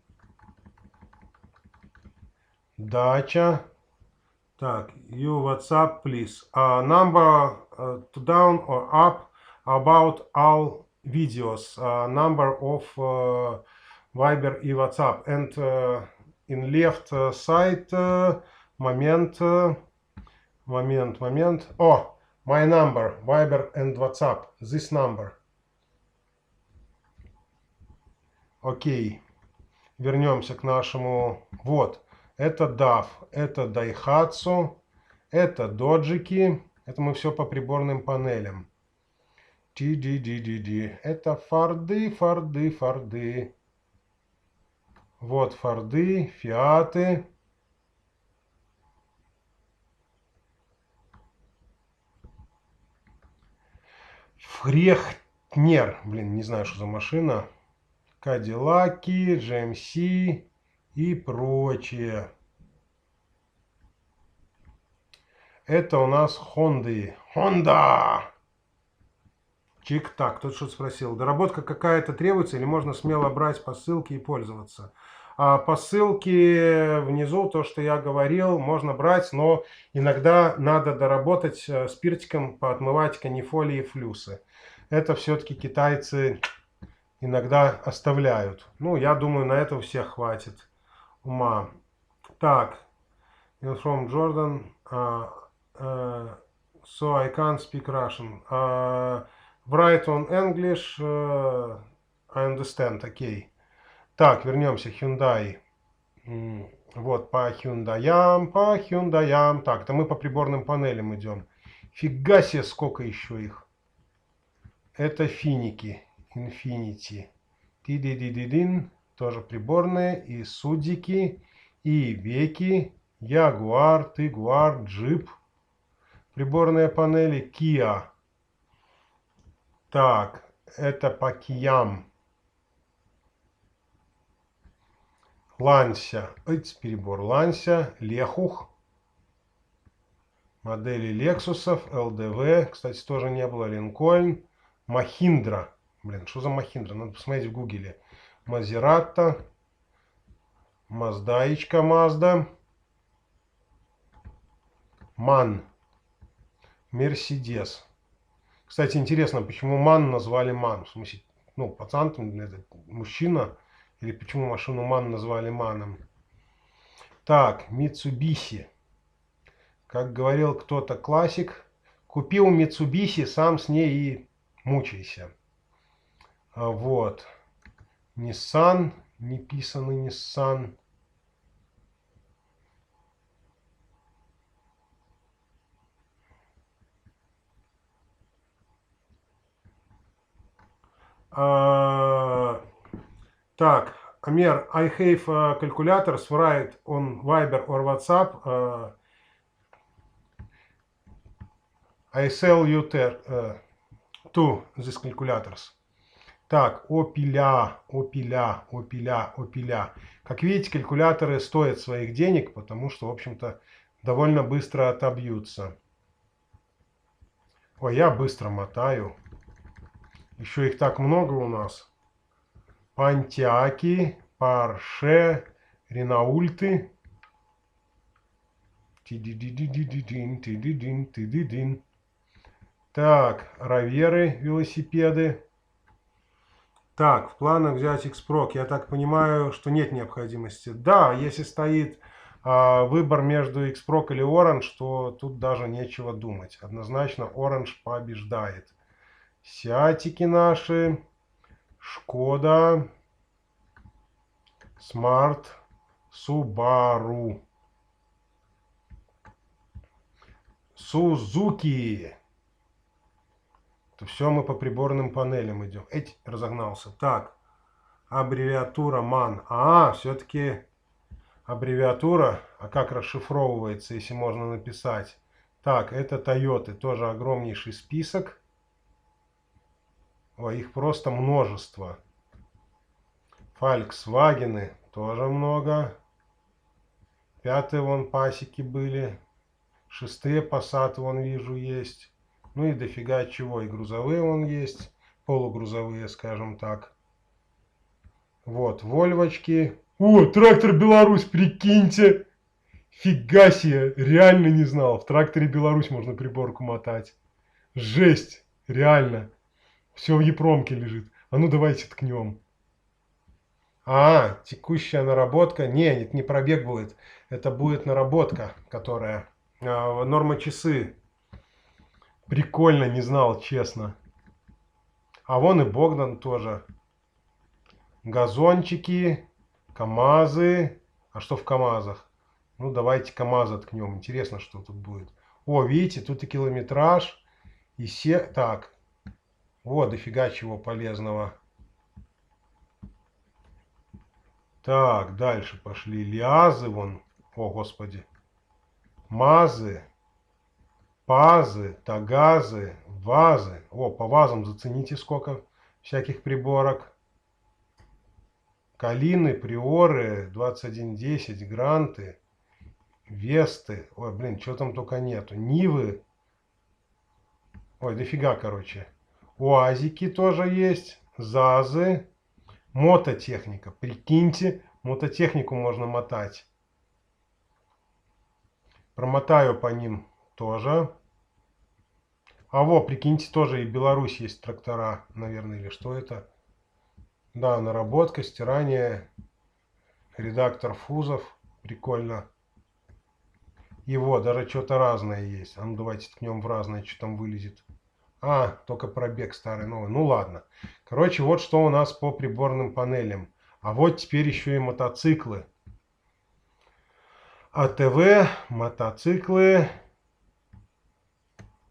Dacia. Так, you WhatsApp, please. Number to down or up about all videos. Number of Viber и WhatsApp. And in left side, moment. Oh, my number, Viber and WhatsApp. This number. Окей. Вернемся к нашему. Вот. Это DAF, это Daihatsu, это доджики. Это мы все по приборным панелям. Это Форды. Вот Форды, Фиаты. Фрехтнер. Блин, не знаю, что за машина. Кадиллаки, GMC и прочее. Это у нас Honda. Чик. Так, кто-то что-то спросил. Доработка какая-то требуется или можно смело брать по ссылке и пользоваться? По ссылке внизу, то, что я говорил, можно брать, но иногда надо доработать спиртиком, поотмывать канифолии и флюсы. Это все-таки китайцы иногда оставляют. Ну, я думаю, на это у всех хватит ума. Так. From Jordan. So I can't speak Russian. Write on English. I understand. Окей. Так, вернемся. Hyundai. Вот по Hyundai'ям. Так, это мы по приборным панелям идем. Фига себе, сколько еще их. Это финики. Infiniti. Ти-ди-ди-ди-дин. Тоже приборные. И судики. И веки. Ягуар, Тигуар, Джип. Приборные панели. Kia. Так, это по Киям. Ланся. Перебор. Ланся. Лехух. Модели Лексусов. ЛДВ. Кстати, тоже не было. Линкольн. Махиндра. Блин, что за Махиндра? Надо посмотреть в гугле. Мазератта. Маздаичка Мазда. Ман. Мерседес. Кстати, интересно, почему Ман назвали Ман? В смысле, ну, пацан, мужчина. Или почему машину Ман назвали Маном? Так, Mitsubishi. Как говорил кто-то классик, купил Mitsubishi, сам с ней и мучайся. Вот. Nissan. Не писанный Nissan. Так, Амер, I have calculators write on Viber or WhatsApp. I sell you to these calculators. Так, опиля. Как видите, калькуляторы стоят своих денег, потому что, в общем-то, довольно быстро отобьются. Ой, я быстро мотаю. Еще их так много у нас. Пантиаки, Парше, Ренаульты. Так, Раверы, велосипеды. Так, в планах взять X-Proc. Я так понимаю, что нет необходимости. Да, если стоит выбор между X-Proc или Orange, то тут даже нечего думать. Однозначно Orange побеждает. Сиатики наши, Шкода, Smart, Subaru, Suzuki. Это все мы по приборным панелям идем. Эть, разогнался. Так, аббревиатура MAN. Все-таки аббревиатура. А как расшифровывается, если можно написать? Так, это Toyota. Тоже огромнейший список. Ой, их просто множество. Volkswagen тоже много. Пятые вон пасеки были. Шестые Passat вон вижу есть. Ну и дофига чего. И грузовые вон есть. Полугрузовые, скажем так. Вот, Вольвочки. О, трактор Беларусь, прикиньте. Фига себе, реально не знал. В тракторе Беларусь можно приборку мотать. Жесть, реально. Все в Епромке лежит. А ну давайте ткнем. Текущая наработка. Не, это не пробег будет. Это будет наработка, которая... норма часы. Прикольно, не знал, честно. А вон и Богдан тоже. Газончики, КамАЗы. А что в КамАЗах? Ну, давайте КамАЗы ткнем. Интересно, что тут будет. О, видите, тут и километраж. И все... Так. Вот, дофига чего полезного. Так, дальше пошли. Лиазы вон. О, господи. МАЗы. Пазы, Тагазы, Вазы. О, по вазам зацените, сколько всяких приборок. Калины, Приоры, 2110, Гранты, Весты. Ой, блин, что там только нету. Нивы. Ой, дофига, короче. УАЗики тоже есть. ЗАЗы. Мототехника. Прикиньте, мототехнику можно мотать. Промотаю по ним тоже. А во, прикиньте, тоже и в Беларусь есть трактора, наверное, или что это? Да, наработка, стирание, редактор фузов. Прикольно. И вот, даже что-то разное есть. А ну давайте ткнем в разное, что там вылезет. Только пробег старый, новый. Ну ладно. Короче, вот что у нас по приборным панелям. А вот теперь еще и мотоциклы. АТВ, мотоциклы.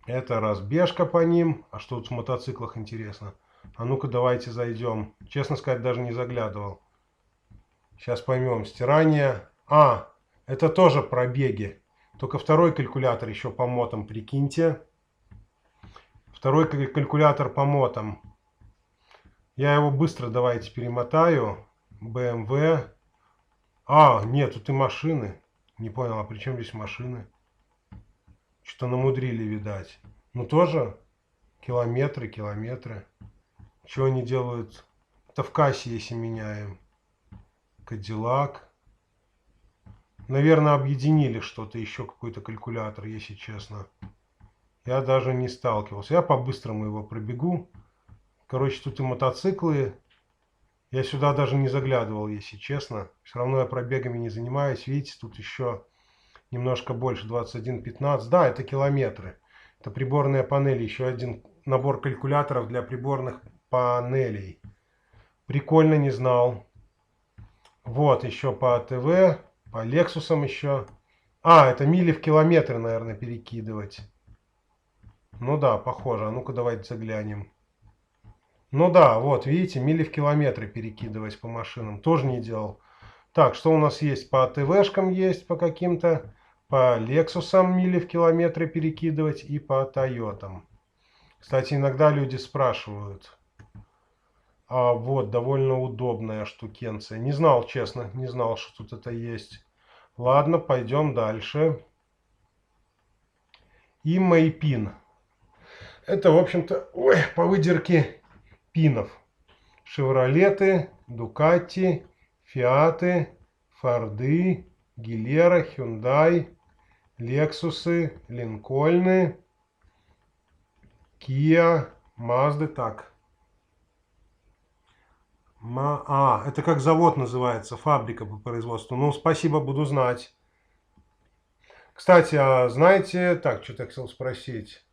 Это разбежка по ним. А что тут в мотоциклах интересно? А ну-ка давайте зайдем. Честно сказать, даже не заглядывал. Сейчас поймем. Стирание. Это тоже пробеги. Только второй калькулятор еще по мотам, прикиньте. Второй калькулятор по мотам. Я его быстро давайте перемотаю. BMW. Нет, тут и машины. Не понял, а при чем здесь машины? Что-то намудрили, видать. Ну тоже километры. Что они делают? Это в кассе, если меняем. Кадиллак. Наверное, объединили что-то, еще какой-то калькулятор, если честно. Я даже не сталкивался. Я по-быстрому его пробегу. Короче, тут и мотоциклы. Я сюда даже не заглядывал, если честно. Все равно я пробегами не занимаюсь. Видите, тут еще немножко больше, 21-15. Да, это километры. Это приборная панель. Еще один набор калькуляторов для приборных панелей. Прикольно, не знал. Вот еще по АТВ, по Лексусам еще. Это мили в километры, наверное, перекидывать. Ну да, похоже. А ну-ка давайте заглянем. Ну да, вот, видите, мили в километры перекидывать по машинам. Тоже не делал. Так, что у нас есть? По АТВшкам есть, по каким-то. по Lexus'ам мили в километры перекидывать и по Тойотам. Кстати, иногда люди спрашивают. А вот, довольно удобная штукенция. Не знал, честно, не знал, что тут это есть. Ладно, пойдем дальше. И Мэйпин. Это, в общем-то, по выдержке пинов. Шевролеты, Дукати, Фиаты, Форды, Гилера, Хюндай, Лексусы, Линкольны, Киа, Мазды. Так. Это как завод называется, фабрика по производству. Ну, спасибо, буду знать. Кстати, а знаете, так, что-то я хотел спросить.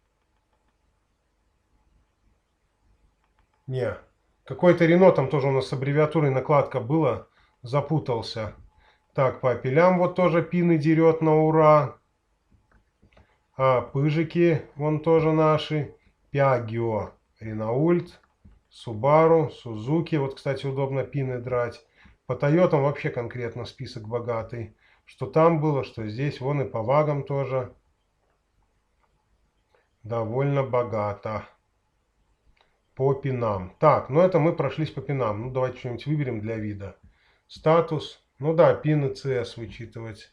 Не, какой-то Рено там тоже у нас с аббревиатурой накладка была, запутался. Так, по апелям вот тоже пины дерет на ура. А пыжики вон тоже наши. Пиагио, Ренаульт, Субару, Сузуки. Вот, кстати, удобно пины драть. По Тойотам вообще конкретно список богатый. Что там было, что здесь. Вон и по вагам тоже. Довольно богато. По пинам. Так, ну это мы прошлись по пинам. Ну давайте что-нибудь выберем для вида. Статус. Ну да, пины CS вычитывать.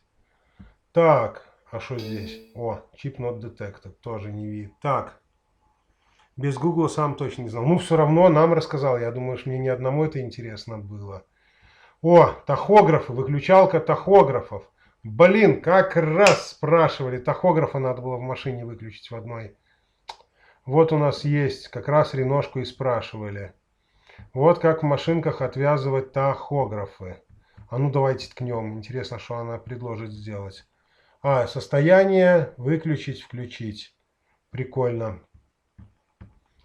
Так, а что здесь? О, чип not detected. Тоже не вид. Так. Без Гугла сам точно не знал. Ну, все равно нам рассказал. Я думаю, что мне ни одному это интересно было. О, тахографы, выключалка тахографов. Блин, как раз спрашивали. Тахографа надо было в машине выключить в одной. Вот у нас есть, как раз Реношку и спрашивали. Вот как в машинках отвязывать тахографы. А ну давайте ткнем. Интересно, что она предложит сделать. Состояние выключить, включить. Прикольно.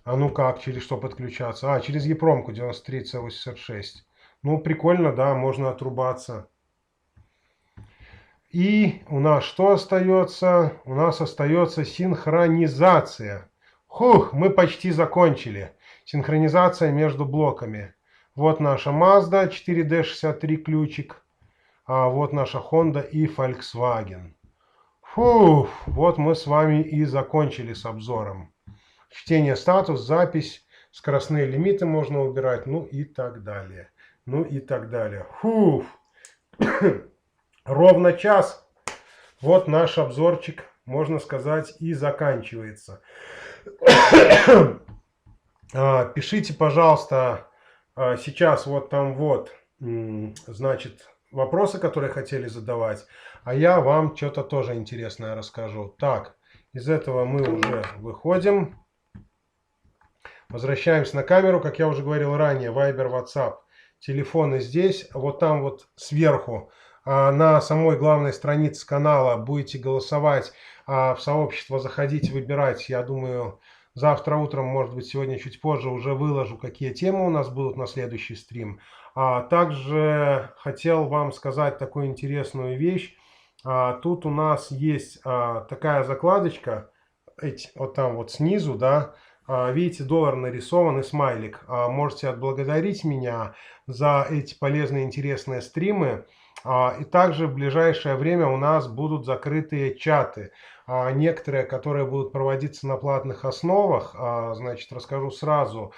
А ну как, через что подключаться? Через EPROM 93C86. Ну, прикольно, да, можно отрубаться. И у нас что остается? У нас остается синхронизация. Хух, мы почти закончили. Синхронизация между блоками. Вот наша Mazda 4D63 ключик. А вот наша Honda и Volkswagen. Фух, вот мы с вами и закончили с обзором. Чтение статус, запись, скоростные лимиты можно убирать, ну и так далее. Ну и так далее. Фух. Ровно час. Вот наш обзорчик, можно сказать, и заканчивается. Пишите, пожалуйста, сейчас вот там вот, значит, вопросы, которые хотели задавать, а я вам что-то тоже интересное расскажу. Так, из этого мы уже выходим. Возвращаемся на камеру, как я уже говорил ранее, Viber, WhatsApp, телефоны здесь, вот там вот сверху на самой главной странице канала будете голосовать, в сообщество заходите, выбирать. Я думаю, завтра утром, может быть, сегодня чуть позже уже выложу, какие темы у нас будут на следующий стрим. Также хотел вам сказать такую интересную вещь. Тут у нас есть такая закладочка, вот там вот снизу, да, видите, доллар нарисован и смайлик. Можете отблагодарить меня за эти полезные, интересные стримы. И также в ближайшее время у нас будут закрытые чаты. Некоторые, которые будут проводиться на платных основах, значит, расскажу сразу.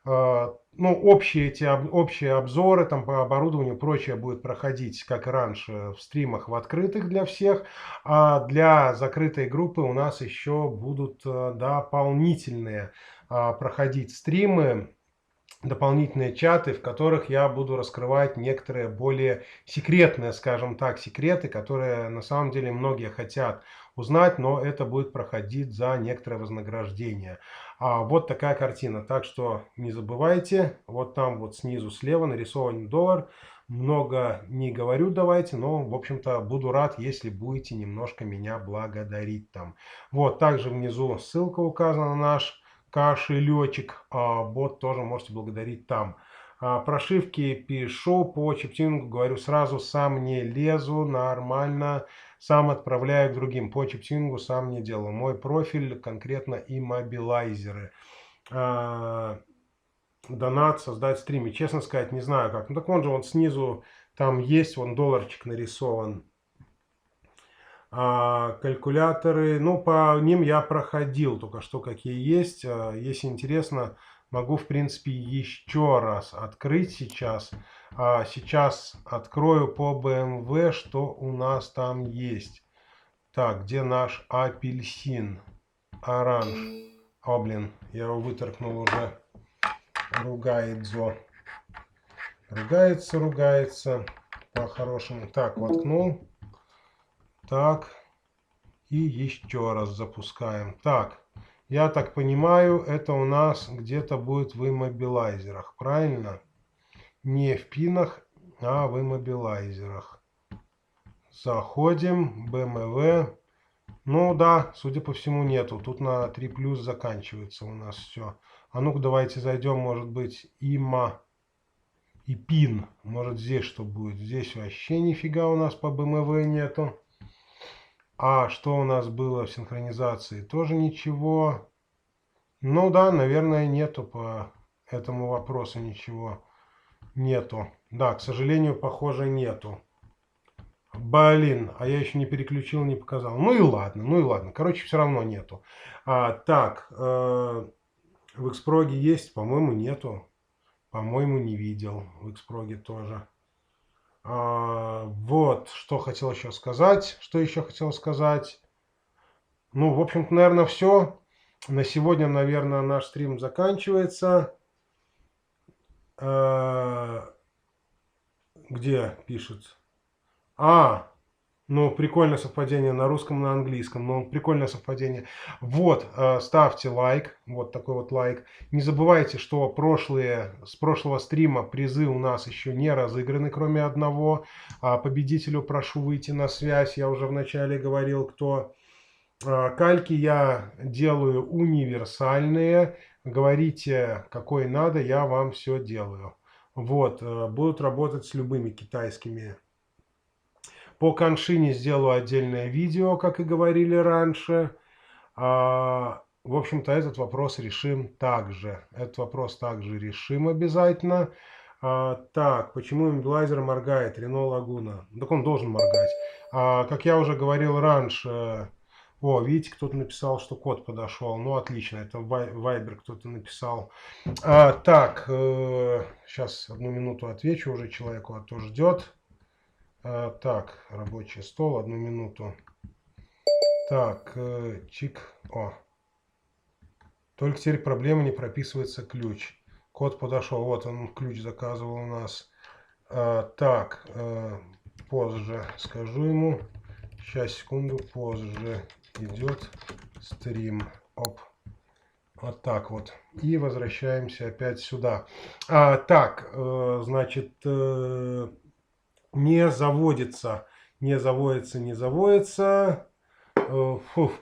Ну, общие обзоры там по оборудованию, прочее будет проходить, как и раньше, в стримах в открытых для всех. А для закрытой группы у нас еще будут дополнительные проходить стримы, дополнительные чаты, в которых я буду раскрывать некоторые более секретные, скажем так, секреты, которые на самом деле многие хотят узнать, но это будет проходить за некоторое вознаграждение. Вот такая картина. Так что не забывайте, вот там вот снизу слева нарисован доллар. Много не говорю давайте, но в общем-то буду рад, если будете немножко меня благодарить там. Вот также внизу ссылка указана на наш кошелечек, бот тоже можете благодарить там. Прошивки пишу по чиптюнингу, говорю сразу, сам не лезу, нормально, сам отправляю к другим. По чиптюнингу сам не делаю. Мой профиль конкретно иммобилайзеры. Донат, создать стриме. Честно сказать, не знаю как. Ну так вон же, снизу там есть, вон долларчик нарисован. Калькуляторы, ну, по ним я проходил только что, какие есть. Если интересно, могу, в принципе, еще раз открыть сейчас. Сейчас открою по BMW, что у нас там есть. Так, где наш апельсин? Оранж. О, блин, я его выторкнул уже. Ругается. Ругается. По-хорошему. Так, воткнул. Так. И еще раз запускаем. Так, я так понимаю, это у нас где-то будет в иммобилайзерах, правильно? Не в пинах, а в иммобилайзерах. Заходим, BMW. Ну да, судя по всему, нету. Тут на 3 плюс заканчивается у нас все. А ну-ка, давайте зайдем, может быть, имма и пин. Может, здесь что будет? Здесь вообще нифига у нас по BMW нету. А что у нас было в синхронизации? Тоже ничего. Ну да, наверное, нету по этому вопросу ничего. Нету. Да, к сожалению, похоже, нету. Блин, а я еще не переключил, не показал. Ну и ладно, ну и ладно. Короче, все равно нету. Так, в Xprog есть? По-моему, нету. По-моему, не видел. В Xprog тоже. Вот, что хотел еще сказать. Что еще хотел сказать? Ну, в общем-то, наверное, все. На сегодня, наверное, наш стрим заканчивается. Где пишет? Ну, прикольное совпадение на русском, на английском. Ну, прикольное совпадение. Вот, ставьте лайк. Вот такой вот лайк. Не забывайте, что с прошлого стрима призы у нас еще не разыграны, кроме одного. Победителю прошу выйти на связь. Я уже вначале говорил, кто... Кальки я делаю универсальные. Говорите, какой надо, я вам все делаю. Вот, будут работать с любыми китайскими. По коншине сделаю отдельное видео, как и говорили раньше. В общем-то, этот вопрос решим также. Этот вопрос также решим обязательно. Так, почему иммобилайзер моргает? Рено Лагуна. Так он должен моргать. Как я уже говорил раньше... О, видите, кто-то написал, что код подошел. Ну, отлично, это Viber кто-то написал. Так, сейчас одну минуту отвечу уже человеку, а то ждет. Так, рабочий стол, одну минуту. Так, чик. О. Только теперь проблема, не прописывается ключ. Код подошел. Вот он, ключ заказывал у нас. Так, позже скажу ему. Сейчас, секунду, позже идет стрим. Оп. Вот так вот. И возвращаемся опять сюда. Так, значит, не заводится. Не заводится.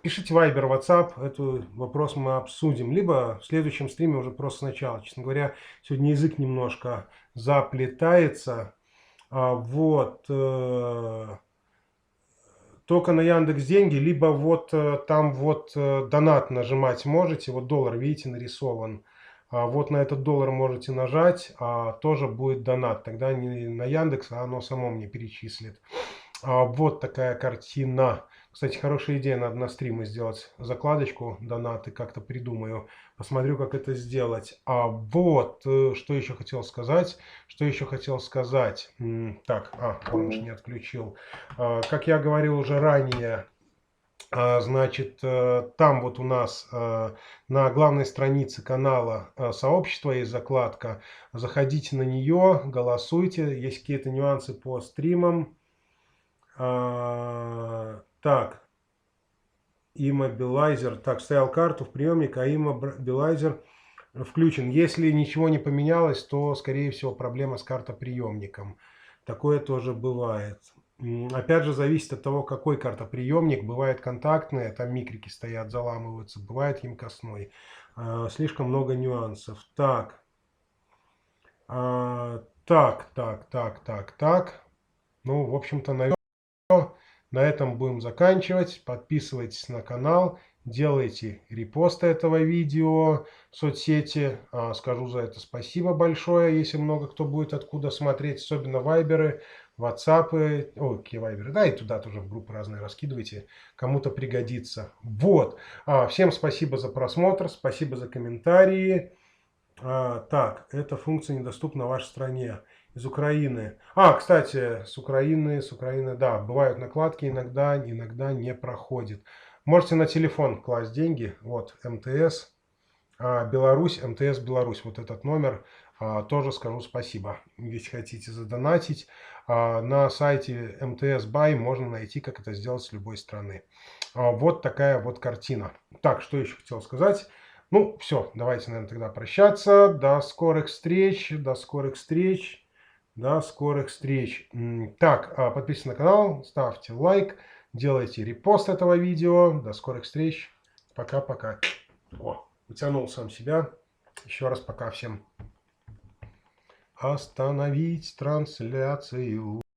Пишите Viber, WhatsApp, этот вопрос мы обсудим. Либо в следующем стриме уже просто сначала. Честно говоря, сегодня язык немножко заплетается. Вот. Только на Яндекс Деньги, либо вот там вот донат нажимать можете. Вот доллар, видите, нарисован. Вот на этот доллар можете нажать, тоже будет донат. Тогда не на Яндекс, а оно само мне перечислит. Вот такая картина. Кстати, хорошая идея, надо на стримы сделать закладочку, донаты, как-то придумаю. Посмотрю, как это сделать. Вот, что еще хотел сказать. Так, Orange не отключил. Как я говорил уже ранее, значит, там вот у нас на главной странице канала сообщества есть закладка. Заходите на нее, голосуйте. Есть какие-то нюансы по стримам. Так, иммобилайзер. Так, вставил карту в приемник, а иммобилайзер включен. Если ничего не поменялось, то, скорее всего, проблема с картоприемником. Такое тоже бывает. Опять же, зависит от того, какой картоприемник. Бывает контактные, там микрики стоят, заламываются. Бывает емкостной. Слишком много нюансов. Так. Так. Ну, в общем-то, наверное, на этом будем заканчивать. Подписывайтесь на канал. делайте репосты этого видео в соцсети. Скажу за это спасибо большое, если много кто будет откуда смотреть, особенно вайберы, ватсапы, какие вайберы, да, и туда тоже в группы разные раскидывайте, кому-то пригодится. Вот, всем спасибо за просмотр, спасибо за комментарии. Так, эта функция недоступна в вашей стране. Из Украины. Кстати, с Украины, да, бывают накладки, иногда не проходит. Можете на телефон класть деньги. Вот, МТС, Беларусь, МТС Беларусь. Вот этот номер. Тоже скажу спасибо, если хотите задонатить. На сайте МТС Бай можно найти, как это сделать с любой страны. Вот такая вот картина. Так, что еще хотел сказать? Ну, все, давайте, наверное, тогда прощаться. До скорых встреч, до скорых встреч. До скорых встреч. Так, подписывайтесь на канал, ставьте лайк, делайте репост этого видео. До скорых встреч. Пока-пока. Утянул сам себя. Еще раз пока всем. Остановить трансляцию.